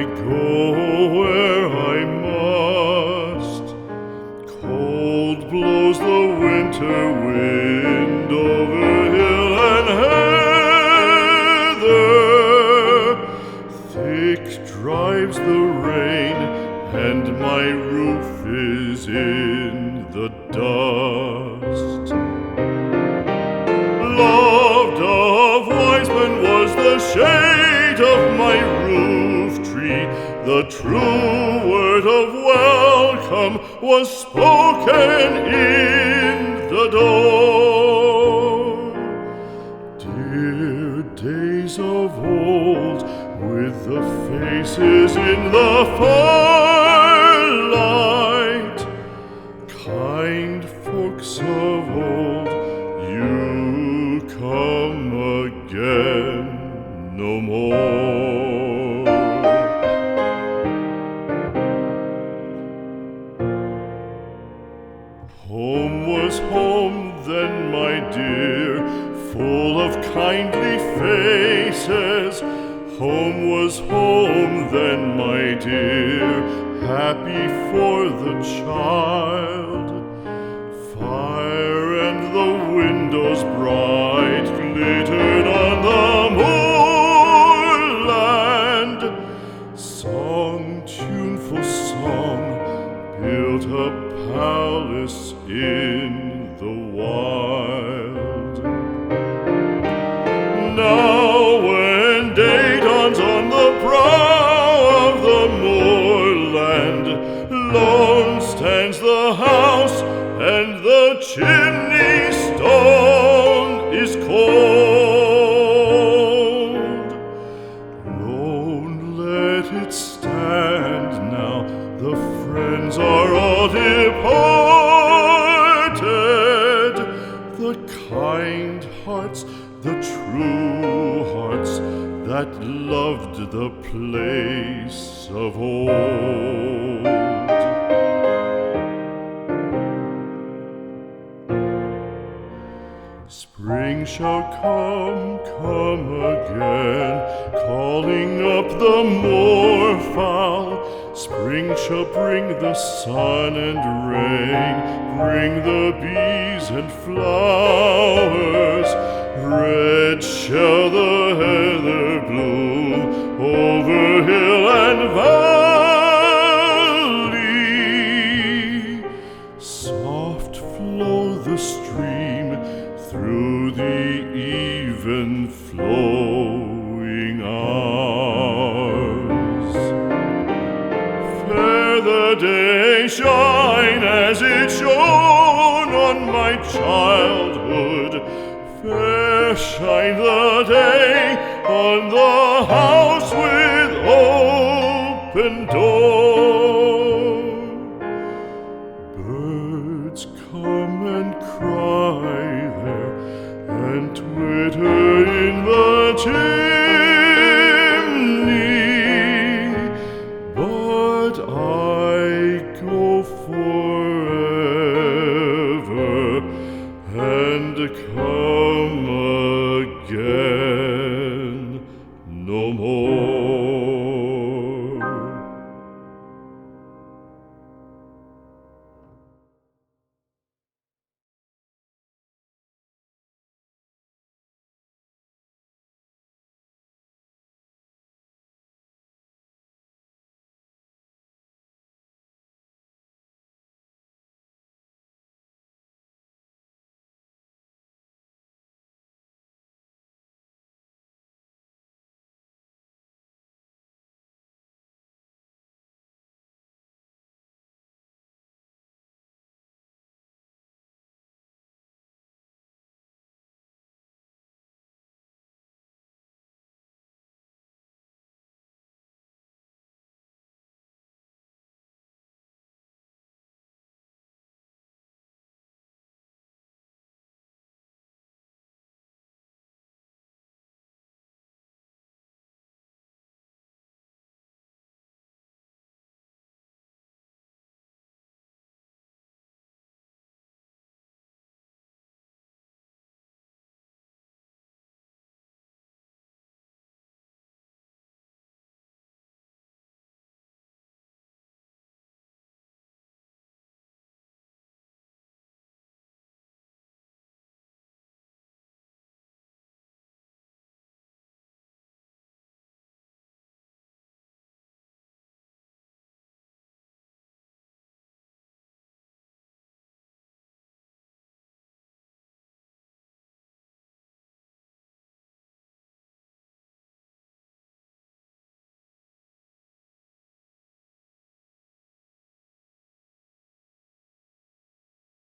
go where I must. Cold blows the winter wind over hill and heather. Thick drives the rain, and my roof is in the dust. Loved of wise men was the shade of my roof tree. The true word of welcome was spoken in the door. Dear days of old, with the faces in the firelight, kind folks of old, you come again no more. Home was home then, my dear, full of kindly faces. Home was home then, my dear, happy for the child. Fire and the windows bright glittered on the moorland. Song, tuneful song, built a palace in the wild. Now when day dawns on the brow of the moorland, lone stands the house, and the chimney stone is cold. Lone, let it stand now, the friends are all departed. The kind hearts, the true hearts, that loved the place of old. Spring shall come again, calling up the moorfowl. Spring shall bring the sun and rain, bring the bees and flowers. Red shall the heather bloom over hill and valley. Soft flow the stream through the even flowing hours. Fair the day shine as it shone on my childhood. Fair shine the day on the house with open door.